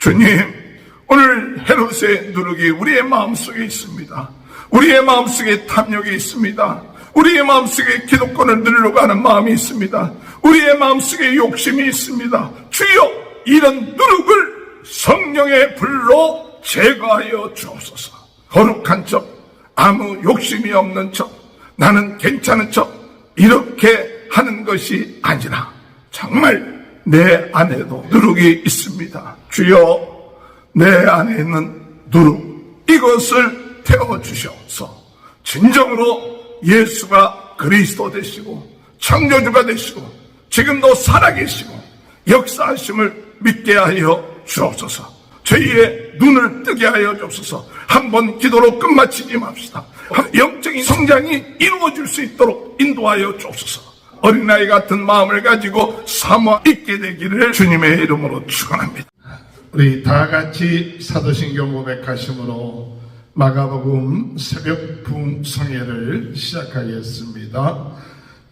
주님, 오늘 헤롯의 누룩이 우리의 마음속에 있습니다. 우리의 마음속에 탐욕이 있습니다. 우리의 마음속에 기득권을 누리려고 하는 마음이 있습니다. 우리의 마음속에 욕심이 있습니다. 주여, 이런 누룩을 성령의 불로 제거하여 주옵소서. 거룩한 척, 아무 욕심이 없는 척, 나는 괜찮은 척, 이렇게 하는 것이 아니라 정말 내 안에도 누룩이 있습니다. 주여, 내 안에 있는 누룩, 이것을 태워주셔서 진정으로 예수가 그리스도 되시고 창조주가 되시고 지금도 살아계시고 역사하심을 믿게 하여 주옵소서. 저희의 눈을 뜨게 하여 주옵소서. 한번 기도로 끝마치지 맙시다. 영적인 성장이 이루어질 수 있도록 인도하여 주옵소서. 어린아이 같은 마음을 가지고 사모 있게 되기를 주님의 이름으로 축원합니다. 우리 다 같이 사도신경 고백하심으로 마가복음 새벽 부흥성회를 시작하겠습니다.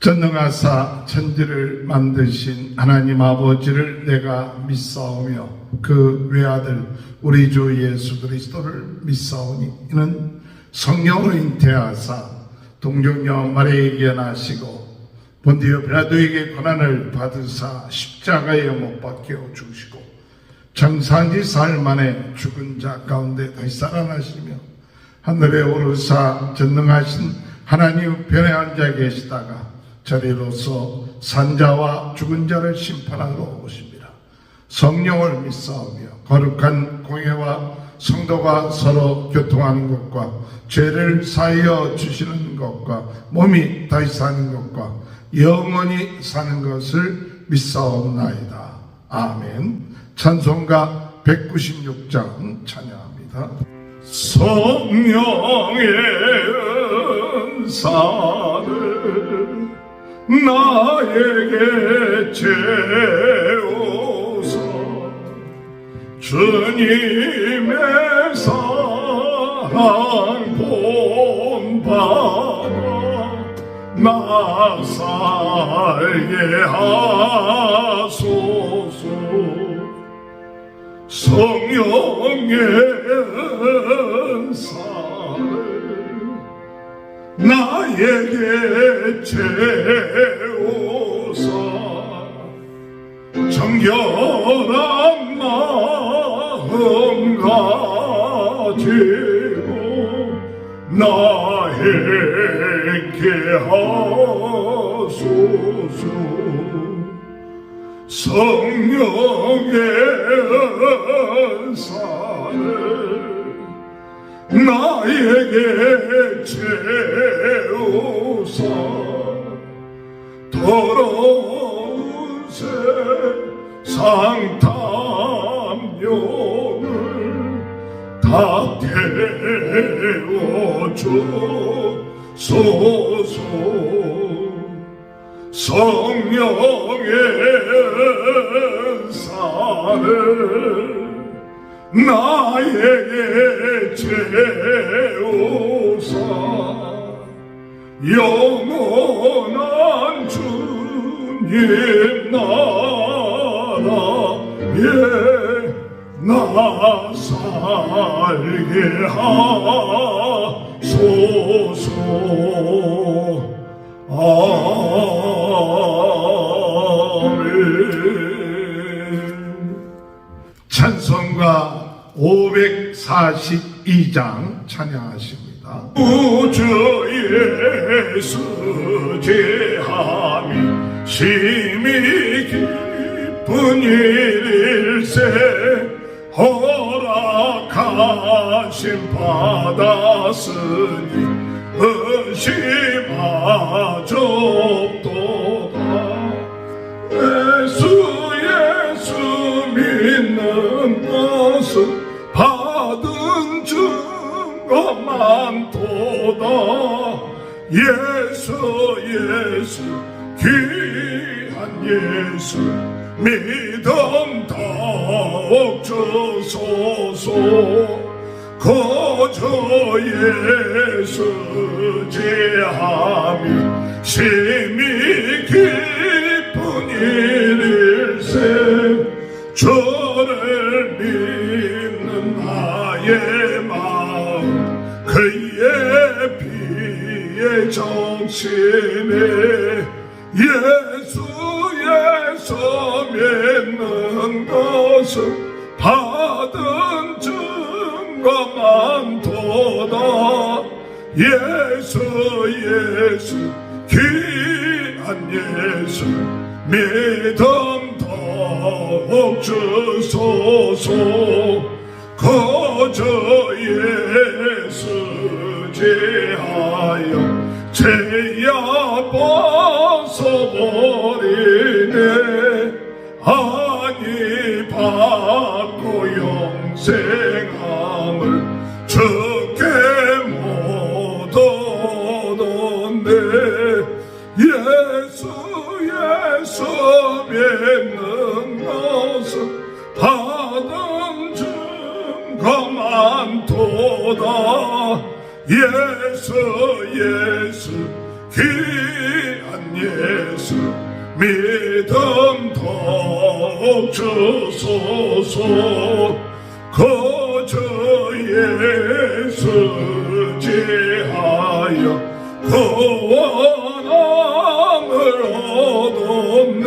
전능하사 천지를 만드신 하나님 아버지를 내가 믿사오며 그 외아들 우리 주 예수 그리스도를 믿사오니 이는 성령으로 잉태하사 동정녀 마리아에게 나시고 본디오 빌라도에게 고난을 받으사 십자가에 못 박혀 죽으시고 장사한 지 사흘 만에 죽은 자 가운데 다시 살아나시며 하늘에 오르사 전능하신 하나님 편에 앉아 계시다가 저리로서 산자와 죽은 자를 심판하러 오십니다. 성령을 믿사오며 거룩한 공회와 성도가 서로 교통하는 것과 죄를 사하여 주시는 것과 몸이 다시 사는 것과 영원히 사는 것을 믿사옵나이다. 아멘. 찬송가 196장 찬양합니다. 성령의 은사를 나에게 채우소. 주님의 사랑 본받아 나 살게 하소서. 성령의 은사를 나에게 채우사 정결한 마음 가지고 나에게 하소서. 성령의 은사를 나에게 채우사 더러운 세상 탐욕을 다 태워주소서. 성령의 은사를 나에게 채우사 영원한 주님 나라에 나 살게 하소서. 찬송가 542장 찬양하십니다. 우주 예수 제함이 심히 깊은 일일세 허락하심 받았으니 의심하접도다. 예수 믿는 것은 받은 증거만 도다. 예수 귀한 예수 믿음 더욱 주소서. 거저 예수 제함이 심히 깊은 일일세 저를 나의 마음 그의 피에 정신에 예수에서 믿는 것은 받은 증거 많도다. 예수 귀한 예수 믿음 더욱 주소서. 거저 예수 지하여 죄야 벗어버리네. 아니 받고 영생함을 주께 못 얻었네. 예수 믿는 것은 받은 증거 많도다. 예수 귀한 예수 믿음 더욱 주소서. 거저 예수 지하여 구원함을 얻었네.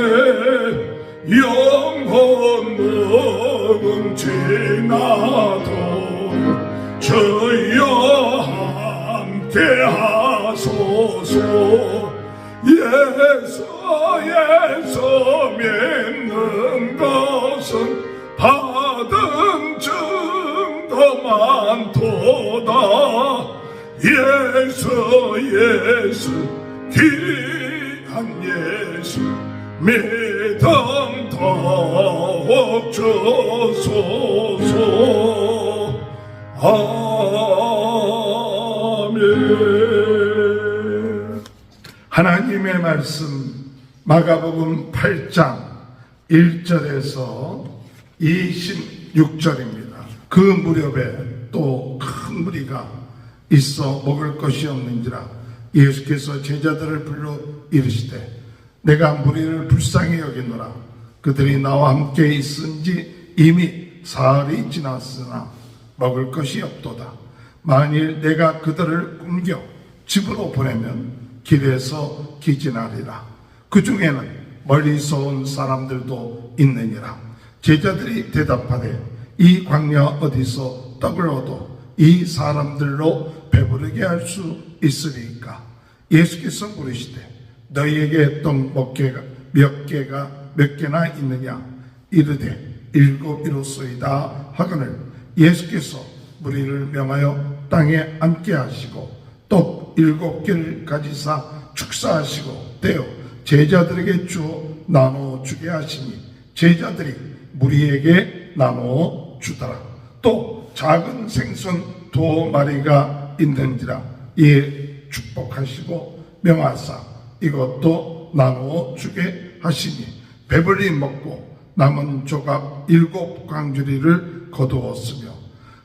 영혼 묵은지 나도 주여 함께 하소서. 예수 믿는 것은 받은 증거 많도다. 예수 귀한 예수 믿음 더욱 주소서. 아멘. 하나님의 말씀 마가복음 8장 1절에서 26절입니다. 그 무렵에 또 큰 무리가 있어 먹을 것이 없는지라 예수께서 제자들을 불러 이르시되 내가 무리를 불쌍히 여기노라. 그들이 나와 함께 있은지 이미 사흘이 지났으나 먹을 것이 없도다. 만일 내가 그들을 옮겨 집으로 보내면 길에서 기진하리라. 그 중에는 멀리서 온 사람들도 있느니라. 제자들이 대답하되 이 광야 어디서 떡을 얻어 이 사람들로 배부르게 할 수 있으리까? 예수께서 물으시되 너희에게 떡 몇 개나 있느냐? 이르되 7이로소이다 하거늘 예수께서 무리를 명하여 땅에 앉게 하시고 떡 7개를 가지사 축사하시고 떼어 제자들에게 주어 나누어 주게 하시니 제자들이 무리에게 나누어 주더라. 또 작은 생선 2마리가 있는지라 이에 축복하시고 명하사 이것도 나누어 주게 하시니 배불리 먹고 남은 조각 7광주리를 거두었으며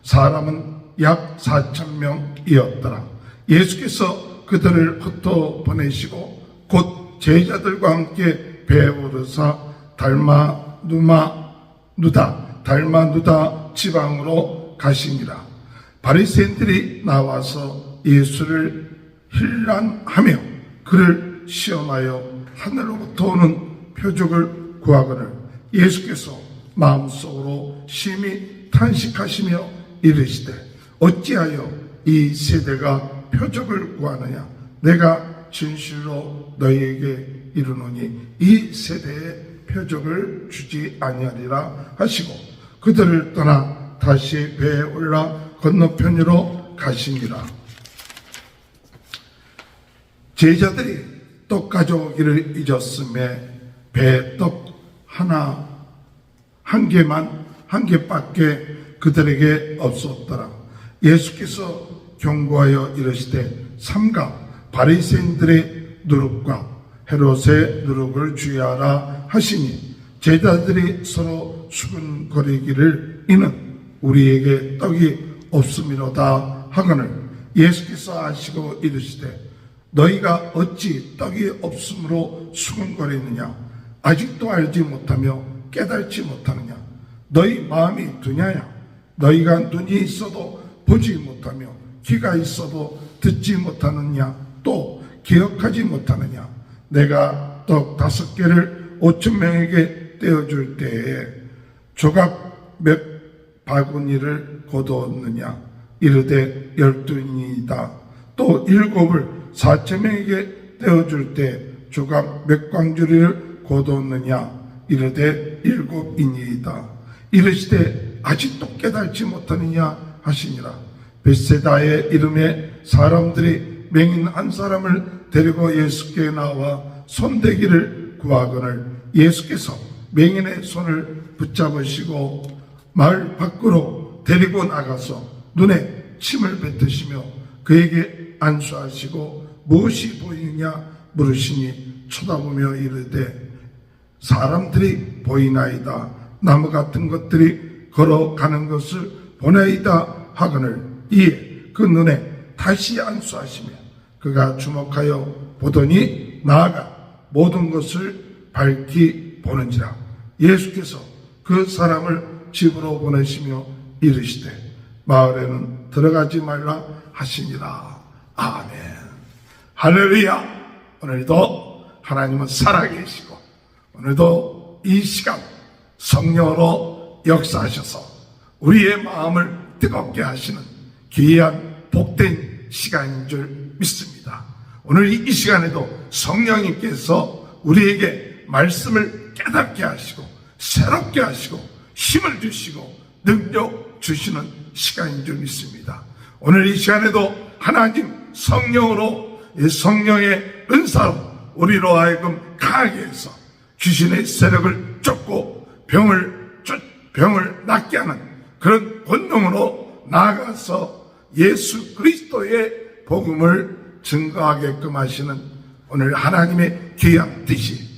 사람은 약 4,000명이었더라. 예수께서 그들을 흩어 보내시고 곧 제자들과 함께 배에 오르사 달마누다 지방으로 가시니라. 바리새인들이 나와서 예수를 힐난하며 그를 시험하여 하늘로부터 오는 표적을 구하거늘 예수께서 마음속으로 심히 탄식하시며 이르시되 어찌하여 이 세대가 표적을 구하느냐? 내가 진실로 너희에게 이르노니 이 세대에 표적을 주지 아니하리라 하시고 그들을 떠나 다시 배에 올라 건너편으로 가시니라. 제자들이 떡 가져오기를 잊었음에 배에 떡 한 개밖에 그들에게 없었더라. 예수께서 경고하여 이르시되 삼가 바리새인들의 누룩과 헤롯의 누룩을 주의하라 하시니 제자들이 서로 수근거리기를 이는 우리에게 떡이 없음이로다 하거늘 예수께서 아시고 이르시되 너희가 어찌 떡이 없음으로 수근거리느냐? 아직도 알지 못하며 깨달지 못하느냐? 너희 마음이 두냐야? 너희가 눈이 있어도 보지 못하며 귀가 있어도 듣지 못하느냐, 또 기억하지 못하느냐. 내가 떡 5개를 5,000명에게 떼어줄 때에 조각 몇 바구니를 거두었느냐. 이르되 12이니이다. 또 7을 4,000명에게 떼어줄 때 조각 몇 광주리를 거두었느냐. 이르되 7이니이다. 이르시되 아직도 깨달지 못하느냐 하시니라. 벳세다의 이름에 사람들이 맹인 한 사람을 데리고 예수께 나와 손대기를 구하거늘 예수께서 맹인의 손을 붙잡으시고 마을 밖으로 데리고 나가서 눈에 침을 뱉으시며 그에게 안수하시고 무엇이 보이느냐 물으시니 쳐다보며 이르되 사람들이 보이나이다. 나무 같은 것들이 걸어가는 것을 보나이다 하거늘 이에 그 눈에 다시 안수하시며 그가 주목하여 보더니 나아가 모든 것을 밝히 보는지라. 예수께서 그 사람을 집으로 보내시며 이르시되 마을에는 들어가지 말라 하시니라. 아멘. 할렐루야. 오늘도 하나님은 살아계시고 오늘도 이 시간 성령으로 역사하셔서 우리의 마음을 뜨겁게 하시는 귀한 복된 시간인 줄 믿습니다. 오늘 이 시간에도 성령님께서 우리에게 말씀을 깨닫게 하시고 새롭게 하시고 힘을 주시고 능력 주시는 시간인 줄 믿습니다. 오늘 이 시간에도 하나님 성령으로 성령의 은사로 우리로 하여금 강하게 해서 귀신의 세력을 쫓고 병을 낫게 하는 그런 권능으로 나아가서 예수 그리스도의 복음을 증거하게끔 하시는 오늘 하나님의 귀한 뜻이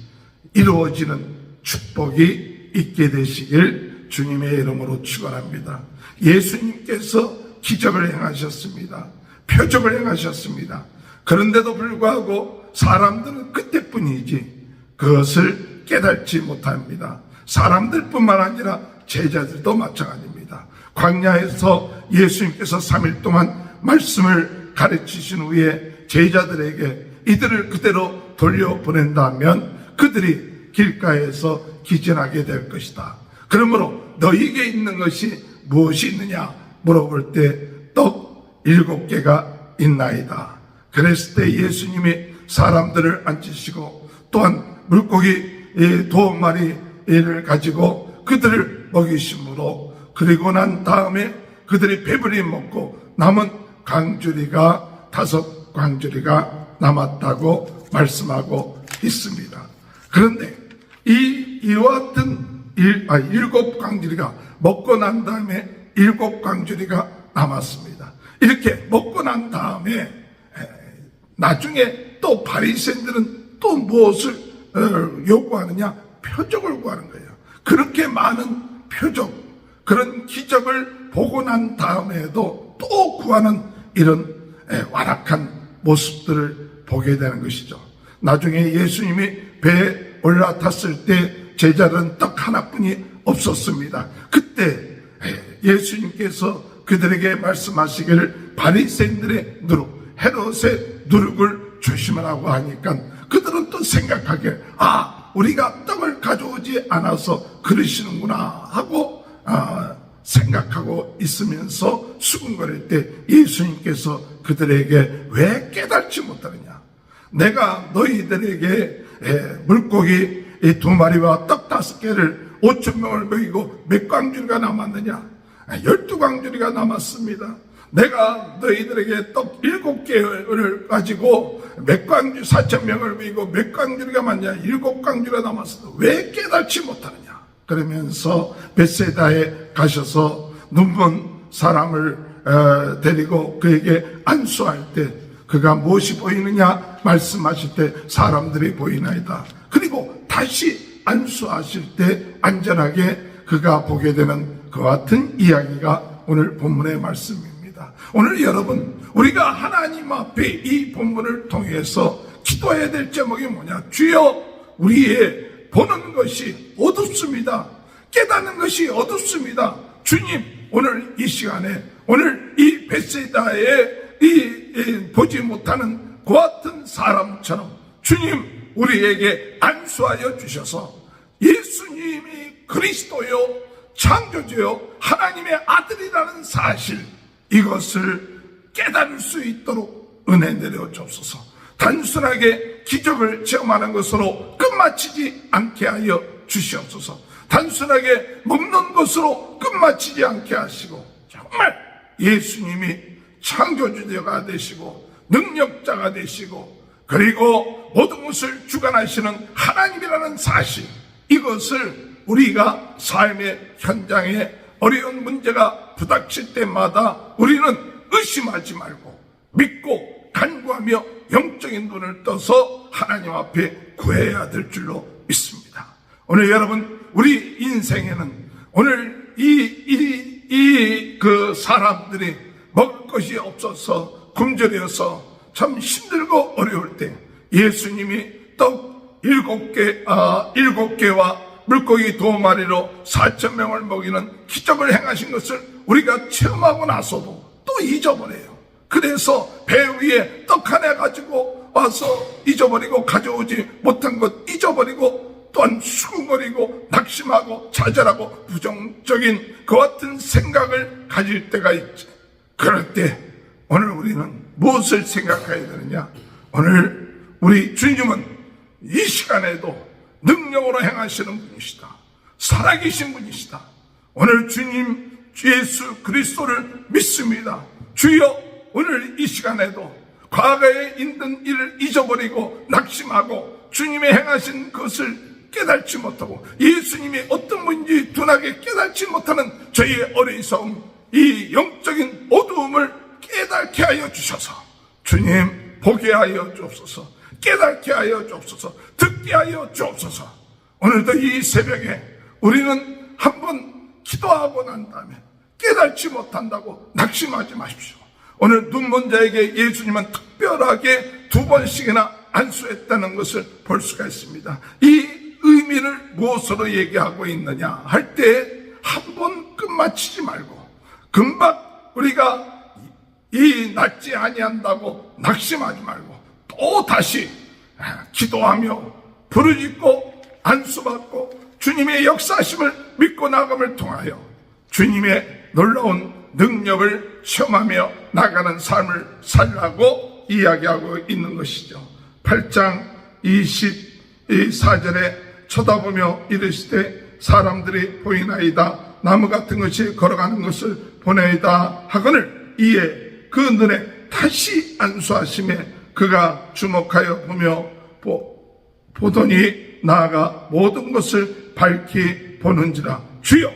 이루어지는 축복이 있게 되시길 주님의 이름으로 축원합니다. 예수님께서 기적을 행하셨습니다. 표적을 행하셨습니다. 그런데도 불구하고 사람들은 그때뿐이지 그것을 깨닫지 못합니다. 사람들뿐만 아니라 제자들도 마찬가지입니다. 광야에서 예수님께서 3일 동안 말씀을 가르치신 후에 제자들에게 이들을 그대로 돌려보낸다면 그들이 길가에서 기진하게 될 것이다. 그러므로 너희에게 있는 것이 무엇이 있느냐 물어볼 때 떡 7개가 있나이다. 그랬을 때 예수님이 사람들을 앉히시고 또한 물고기 2마리를 가지고 그들을 먹이심으로 그리고 난 다음에 그들이 배불리 먹고 남은 광주리가 5광주리가 남았다고 말씀하고 있습니다. 그런데 이와 같은 7광주리가 먹고 난 다음에 7광주리가 남았습니다. 이렇게 먹고 난 다음에 나중에 또 바리새인들은 또 무엇을 요구하느냐? 표적을 구하는 거예요. 그렇게 많은 표적, 그런 기적을 보고 난 다음에도 또 구하는 이런 완악한 모습들을 보게 되는 것이죠. 나중에 예수님이 배에 올라탔을 때 제자들은 떡 하나뿐이 없었습니다. 그때 예수님께서 그들에게 말씀하시기를 바리새인들의 누룩, 헤롯의 누룩을 조심하라고 하니까 그들은 또 생각하기를 우리가 떡을 가져오지 않아서 그러시는구나 하고 생각하고 있으면서 수군거릴 때 예수님께서 그들에게 왜 깨닫지 못하느냐? 내가 너희들에게 물고기 2마리와 떡 5개를 5,000명을 먹이고 몇 광주리가 남았느냐? 12광주리가 남았습니다. 내가 너희들에게 떡 7개를 가지고 몇 광주 4,000명을 먹이고 몇 광주리가 맞냐? 7광주리가 남았어. 왜 깨닫지 못하느냐? 그러면서 벳세다에 가셔서 눈먼 사람을 데리고 그에게 안수할 때 그가 무엇이 보이느냐 말씀하실 때 사람들이 보이나이다. 그리고 다시 안수하실 때 안전하게 그가 보게 되는 그와 같은 이야기가 오늘 본문의 말씀입니다. 오늘 여러분 우리가 하나님 앞에 이 본문을 통해서 기도해야 될 제목이 뭐냐? 주여 우리의 보는 것이 어둡습니다. 깨닫는 것이 어둡습니다. 주님 오늘 이 시간에 오늘 이 베세다에 보지 못하는 그 같은 사람처럼 주님 우리에게 안수하여 주셔서 예수님이 그리스도요 창조주요 하나님의 아들이라는 사실 이것을 깨달을 수 있도록 은혜 내려 주옵소서. 단순하게 기적을 체험하는 것으로 끝마치지 않게 하여 주시옵소서. 단순하게 먹는 것으로 끝마치지 않게 하시고 정말 예수님이 창조주가 되시고 능력자가 되시고 그리고 모든 것을 주관하시는 하나님이라는 사실 이것을 우리가 삶의 현장에 어려운 문제가 부닥칠 때마다 우리는 의심하지 말고 믿고 간구하며 영적인 눈을 떠서 하나님 앞에 구해야 될 줄로 믿습니다. 오늘 여러분 우리 인생에는 오늘 그 사람들이 먹을 것이 없어서 굶주려서 참 힘들고 어려울 때 예수님이 떡 7개와 물고기 2마리로 4,000명을 먹이는 기적을 행하신 것을 우리가 체험하고 나서도 또 잊어버려요. 그래서 배 위에 떡 하나 가지고 와서 잊어버리고 가져오지 못한 것 잊어버리고 또한 수군거리고 낙심하고 좌절하고 부정적인 그 같은 생각을 가질 때가 있지. 그럴 때 오늘 우리는 무엇을 생각해야 되느냐? 오늘 우리 주님은 이 시간에도 능력으로 행하시는 분이시다. 살아계신 분이시다. 오늘 주님 예수 그리스도를 믿습니다. 주여 오늘 이 시간에도 과거에 있는 일을 잊어버리고 낙심하고 주님의 행하신 것을 깨닫지 못하고 예수님이 어떤 분인지 둔하게 깨닫지 못하는 저희의 어리석음 이 영적인 어두움을 깨닫게 하여 주셔서 주님 보게 하여 주옵소서. 깨닫게 하여 주옵소서. 듣게 하여 주옵소서. 오늘도 이 새벽에 우리는 한번 기도하고 난 다음에 깨닫지 못한다고 낙심하지 마십시오. 오늘 눈먼 자에게 예수님은 특별하게 2번씩이나 안수했다는 것을 볼 수가 있습니다. 이 의미를 무엇으로 얘기하고 있느냐 할 때 한 번 끝마치지 말고 금방 우리가 이 낫지 아니한다고 낙심하지 말고 또 다시 기도하며 부르짖고 안수받고 주님의 역사심을 믿고 나감을 통하여 주님의 놀라운 능력을 체험하며 나가는 삶을 살라고 이야기하고 있는 것이죠. 8장 24절에 쳐다보며 이르시되 사람들이 보이나이다. 나무 같은 것이 걸어가는 것을 보내이다 하거늘 이에 그 눈에 다시 안수하심에 그가 주목하여 보며 보더니 나아가 모든 것을 밝히 보는지라. 주여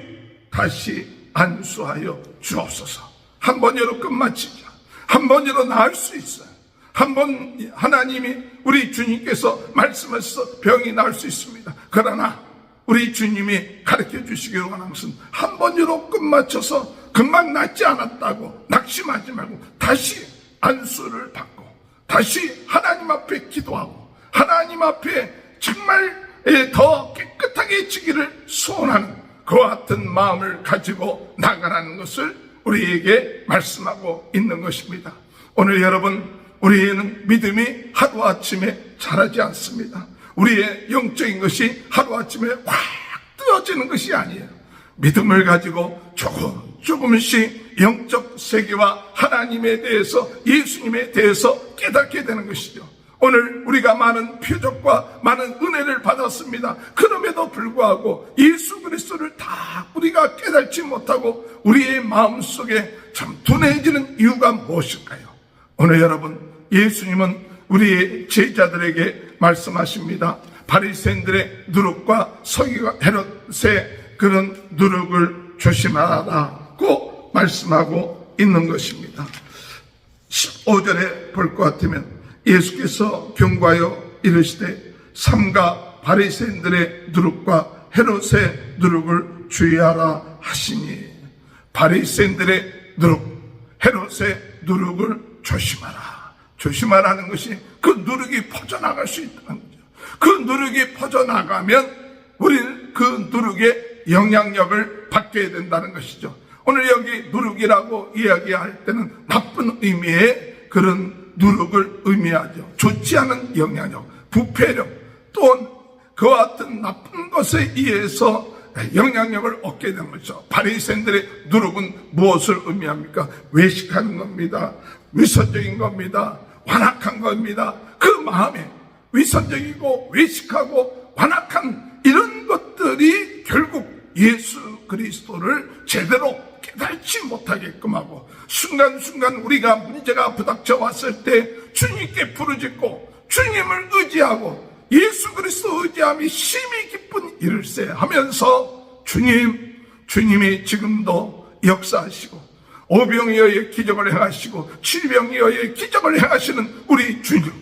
다시 안수하여 주옵소서. 한 번으로 끝마치자. 한 번으로 나을 수 있어요. 한 번 하나님이 우리 주님께서 말씀하셔서 병이 나을 수 있습니다. 그러나 우리 주님이 가르쳐 주시기를 원하는 것은 한 번으로 끝마쳐서 금방 낫지 않았다고 낙심하지 말고 다시 안수를 받고 다시 하나님 앞에 기도하고 하나님 앞에 정말 더 깨끗하게 지기를 소원하는 그 같은 마음을 가지고 나가라는 것을 우리에게 말씀하고 있는 것입니다. 오늘 여러분 우리는 믿음이 하루아침에 자라지 않습니다. 우리의 영적인 것이 하루아침에 확 뜨어지는 것이 아니에요. 믿음을 가지고 조금씩 영적 세계와 하나님에 대해서 예수님에 대해서 깨닫게 되는 것이죠. 오늘 우리가 많은 표적과 많은 은혜를 받았습니다. 그럼에도 불구하고 예수 그리스도를 다 우리가 깨닫지 못하고 우리의 마음속에 참 둔해지는 이유가 무엇일까요? 오늘 여러분 예수님은 우리의 제자들에게 말씀하십니다. 바리새인들의 누룩과 서기관 헤롯의 그런 누룩을 조심하라고 말씀하고 있는 것입니다. 15절에 볼 것 같으면 예수께서 경고하여 이르시되 삼가 바리새인들의 누룩과 헤롯의 누룩을 주의하라 하시니 바리새인들의 누룩, 헤롯의 누룩을 조심하라. 조심하라는 것이 그 누룩이 퍼져나갈 수 있다는 거죠. 그 누룩이 퍼져나가면 우리는 그 누룩의 영향력을 받게 된다는 것이죠. 오늘 여기 누룩이라고 이야기할 때는 나쁜 의미의 그런 누룩을 의미하죠. 좋지 않은 영향력, 부패력, 또 그와 같은 나쁜 것에 의해서 영향력을 얻게 된 거죠. 바리새인들의 누룩은 무엇을 의미합니까? 외식하는 겁니다. 위선적인 겁니다. 완악한 겁니다. 그 마음에 위선적이고 외식하고 완악한 이런 것들이 결국 예수 그리스도를 제대로 깨달지 못하게끔 하고, 순간순간 우리가 문제가 부닥쳐 왔을 때 주님께 부르짖고 주님을 의지하고 예수 그리스도 의지함이 심히 기쁜 일일세 하면서 주님이 지금도 역사하시고 오병이어의 기적을 행하시고 칠병이어의 기적을 행하시는 우리 주님,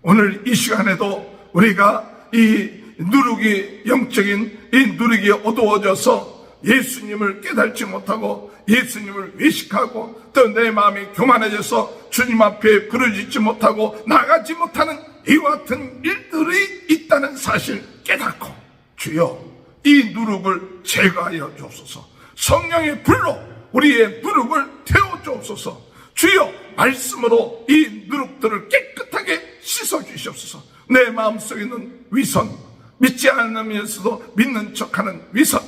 오늘 이 시간에도 우리가 이 누룩이, 영적인 이 누룩이 어두워져서 예수님을 깨닫지 못하고 예수님을 외식하고 또 내 마음이 교만해져서 주님 앞에 부르짖지 못하고 나가지 못하는 이와 같은 일들이 있다는 사실 깨닫고, 주여 이 누룩을 제거하여 주옵소서. 성령의 불로 우리의 누룩을 태워 주옵소서. 주여 말씀으로 이 누룩들을 깨끗하게 씻어 주시옵소서. 내 마음속에 있는 위선, 믿지 않으면서도 믿는 척하는 위선,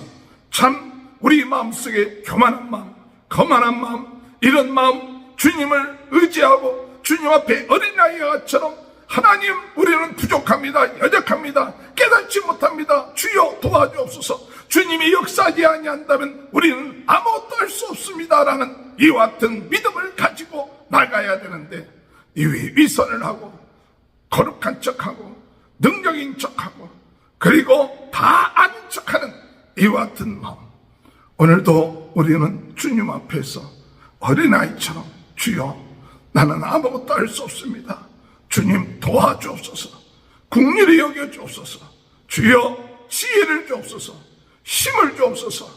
참 우리 마음속에 교만한 마음, 거만한 마음, 이런 마음, 주님을 의지하고 주님 앞에 어린아이처럼 하나님 우리는 부족합니다, 여적합니다, 깨닫지 못합니다, 주여 도와주옵소서. 주님이 역사하지 아니한다면 우리는 아무것도 할 수 없습니다라는 이와 같은 믿음을 가지고 나가야 되는데, 이 위선을 하고 거룩한 척하고 능력인 척하고 그리고 다 아는 척하는 이와 같은 마음, 오늘도 우리는 주님 앞에서 어린아이처럼 주여 나는 아무것도 할 수 없습니다, 주님 도와주옵소서, 긍휼히 여겨주옵소서, 주여 지혜를 주옵소서, 힘을 주옵소서.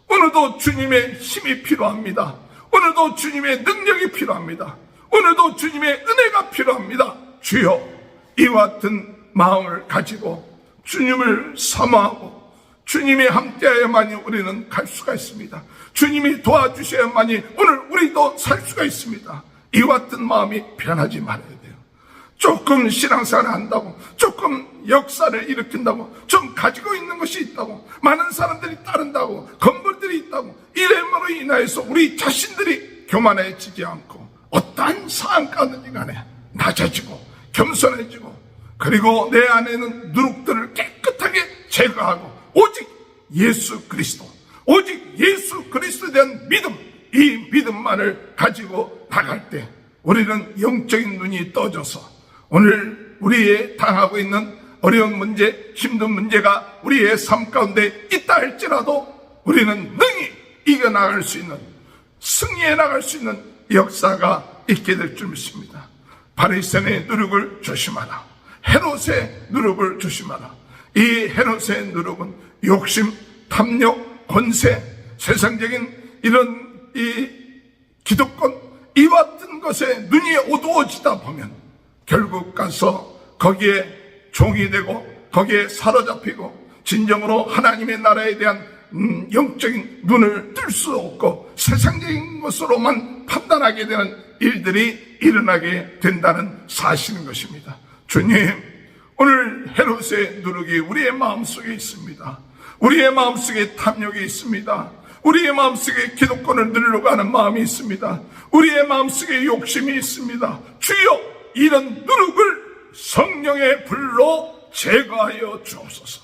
오늘도 주님의 힘이 필요합니다. 오늘도 주님의 능력이 필요합니다. 오늘도 주님의 은혜가 필요합니다. 주여 이와 같은 마음을 가지고 주님을 사모하고 주님이 함께하여만이 우리는 갈 수가 있습니다. 주님이 도와주셔야만이 오늘 우리도 살 수가 있습니다. 이와 같은 마음이 변하지 말아야 돼요. 조금 신앙생활을 한다고, 조금 역사를 일으킨다고, 좀 가지고 있는 것이 있다고, 많은 사람들이 따른다고, 건물들이 있다고, 이름으로 인하여서 우리 자신들이 교만해지지 않고 어떠한 상황 가든지 간에 낮아지고 겸손해지고, 그리고 내 안에는 누룩들을 깨끗하게 제거하고 오직 예수 그리스도, 오직 예수 그리스도에 대한 믿음, 이 믿음만을 가지고 나갈 때 우리는 영적인 눈이 떠져서 오늘 우리의 당하고 있는 어려운 문제, 힘든 문제가 우리의 삶 가운데 있다 할지라도 우리는 능히 이겨나갈 수 있는, 승리해 나갈 수 있는 역사가 있게 될 줄 믿습니다. 바리새인의 누룩을 조심하라. 헤롯의 누룩을 조심하라. 이 헤롯의 누룩은 욕심, 탐욕, 권세, 세상적인 이런 이 기득권, 이와 같은 것에 눈이 어두워지다 보면 결국 가서 거기에 종이 되고 거기에 사로잡히고 진정으로 하나님의 나라에 대한 영적인 눈을 뜰 수 없고 세상적인 것으로만 판단하게 되는 일들이 일어나게 된다는 사실인 것입니다. 주님, 오늘 헤롯의 누룩이 우리의 마음속에 있습니다. 우리의 마음속에 탐욕이 있습니다. 우리의 마음속에 기득권을 누리려고 하는 마음이 있습니다. 우리의 마음속에 욕심이 있습니다. 주여, 이런 누룩을 성령의 불로 제거하여 주옵소서.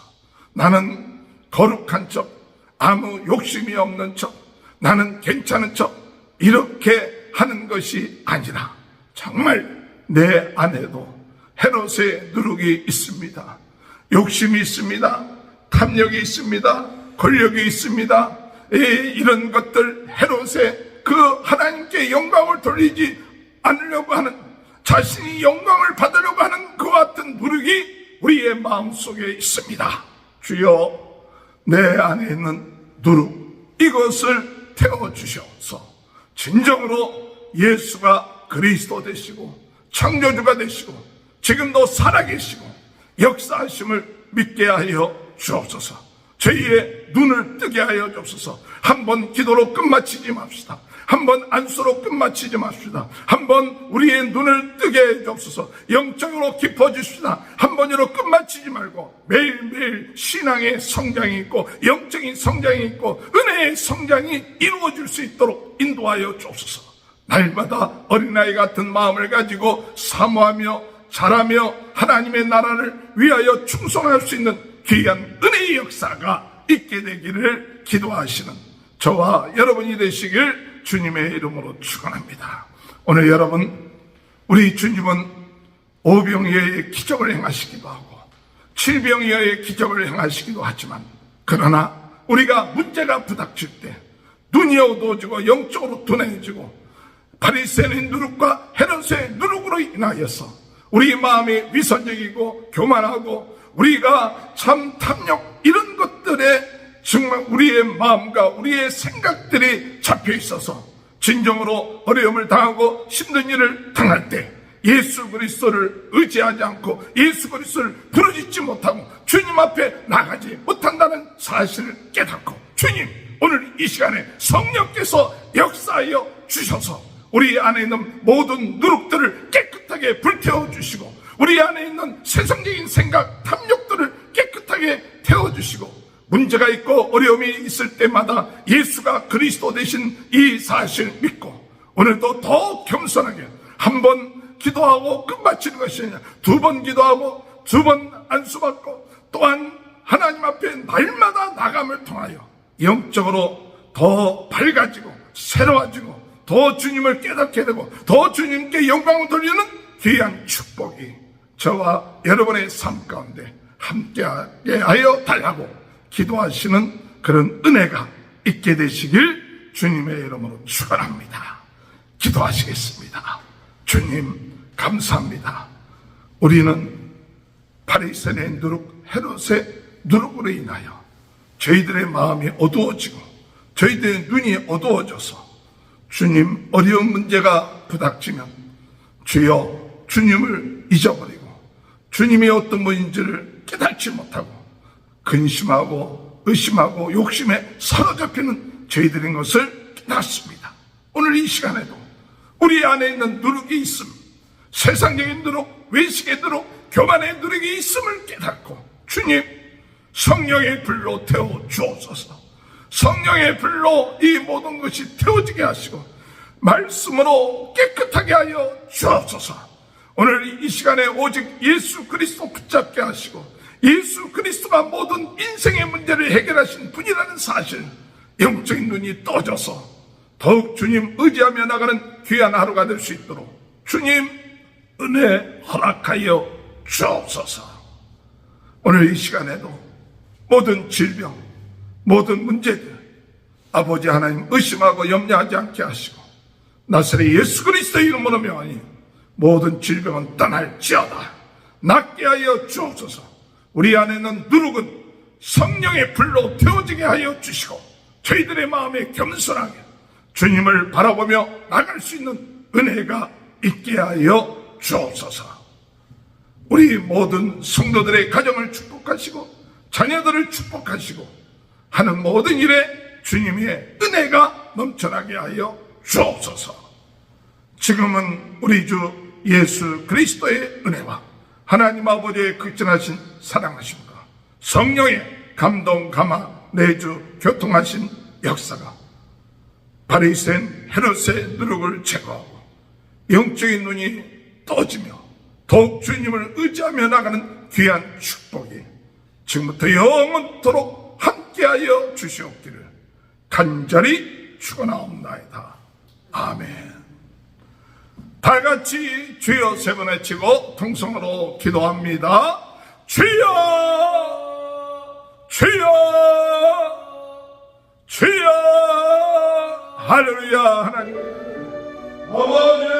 나는 거룩한 척, 아무 욕심이 없는 척, 나는 괜찮은 척, 이렇게 하는 것이 아니라 정말 내 안에도 헤롯의 누룩이 있습니다. 욕심이 있습니다. 탐욕이 있습니다. 권력이 있습니다. 이런 것들, 헤롯의 그 하나님께 영광을 돌리지 않으려고 하는, 자신이 영광을 받으려고 하는 그와 같은 누룩이 우리의 마음속에 있습니다. 주여, 내 안에 있는 누룩, 이것을 태워주셔서 진정으로 예수가 그리스도 되시고 창조주가 되시고 지금도 살아계시고 역사하심을 믿게 하여 주옵소서. 저희의 눈을 뜨게 하여 주옵소서. 한번 기도로 끝마치지 맙시다. 한번 안수로 끝마치지 맙시다. 한번 우리의 눈을 뜨게 해 주옵소서. 영적으로 깊어주시다. 한 번으로 끝마치지 말고 매일매일 신앙의 성장이 있고 영적인 성장이 있고 은혜의 성장이 이루어질 수 있도록 인도하여 주옵소서. 날마다 어린아이 같은 마음을 가지고 사모하며 자라며 하나님의 나라를 위하여 충성할 수 있는 귀한 은혜의 역사가 있게 되기를 기도하시는 저와 여러분이 되시길 주님의 이름으로 축원합니다. 오늘 여러분, 우리 주님은 오병이어의 기적을 행하시기도 하고 칠병이어의 기적을 행하시기도 하지만, 그러나 우리가 문제가 부닥칠 때 눈이 어두워지고 영적으로 둔해지고 바리새인의 누룩과 헤롯의 누룩으로 인하여서 우리 마음이 위선적이고 교만하고 우리가 참 탐욕 이런 것들에 정말 우리의 마음과 우리의 생각들이 잡혀 있어서 진정으로 어려움을 당하고 힘든 일을 당할 때 예수 그리스도를 의지하지 않고 예수 그리스도를 부르짖지 못하고 주님 앞에 나가지 못한다는 사실을 깨닫고, 주님 오늘 이 시간에 성령께서 역사하여 주셔서 우리 안에 있는 모든 누룩들을 깨끗하게 불태워 주시고 우리 안에 있는 세상적인 생각, 탐욕들을 깨끗하게 태워주시고 문제가 있고 어려움이 있을 때마다 예수가 그리스도 되신 이 사실 믿고 오늘도 더 겸손하게 한 번 기도하고 끝마치는 것이 아니라 두 번 기도하고 두 번 안수받고 또한 하나님 앞에 날마다 나감을 통하여 영적으로 더 밝아지고 새로워지고 더 주님을 깨닫게 되고 더 주님께 영광을 돌리는 귀한 축복이 저와 여러분의 삶 가운데 함께하게 하여 달라고 기도하시는 그런 은혜가 있게 되시길 주님의 이름으로 축원합니다. 기도하시겠습니다. 주님 감사합니다. 우리는 바리새인의 누룩, 헤롯의 누룩으로 인하여 저희들의 마음이 어두워지고 저희들의 눈이 어두워져서 주님 어려운 문제가 부닥치면 주여 주님을 잊어버리고 주님이 어떤 분인지를 깨닫지 못하고 근심하고 의심하고 욕심에 사로잡히는 저희들인 것을 깨닫습니다. 오늘 이 시간에도 우리 안에 있는 누룩이 있음, 세상적인 누룩, 외식의 누룩, 교만의 누룩이 있음을 깨닫고 주님 성령의 불로 태워 주옵소서. 성령의 불로 이 모든 것이 태워지게 하시고 말씀으로 깨끗하게 하여 주옵소서. 오늘 이 시간에 오직 예수 그리스도 붙잡게 하시고 예수 그리스도가 모든 인생의 문제를 해결하신 분이라는 사실, 영적인 눈이 떠져서 더욱 주님 의지하며 나가는 귀한 하루가 될 수 있도록 주님 은혜 허락하여 주옵소서. 오늘 이 시간에도 모든 질병, 모든 문제들 아버지 하나님 의심하고 염려하지 않게 하시고 나사렛 예수 그리스도의 이름으로 명하니 모든 질병은 떠날지어다. 낫게 하여 주옵소서. 우리 안에 있는 누룩은 성령의 불로 태워지게 하여 주시고 저희들의 마음에 겸손하게 주님을 바라보며 나갈 수 있는 은혜가 있게 하여 주옵소서. 우리 모든 성도들의 가정을 축복하시고 자녀들을 축복하시고 하는 모든 일에 주님의 은혜가 넘쳐나게 하여 주옵소서. 지금은 우리 주 예수 그리스도의 은혜와 하나님 아버지의 극진하신 사랑하심과 성령의 감동 감화 내주 교통하신 역사가 바리새인 헤롯의 누룩을 제거하고 영적인 눈이 떠지며 더욱 주님을 의지하며 나가는 귀한 축복이 지금부터 영원토록 함께하여 주시옵기를 간절히 축원하옵나이다. 아멘. 다 같이 주여 세 번 외치고 통성으로 기도합니다. 주여 주여 주여. 할렐루야. 하나님 아버지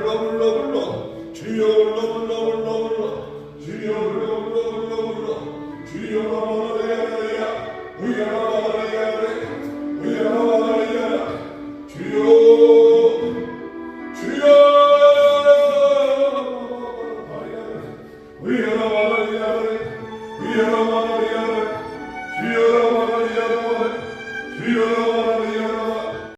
불러 주여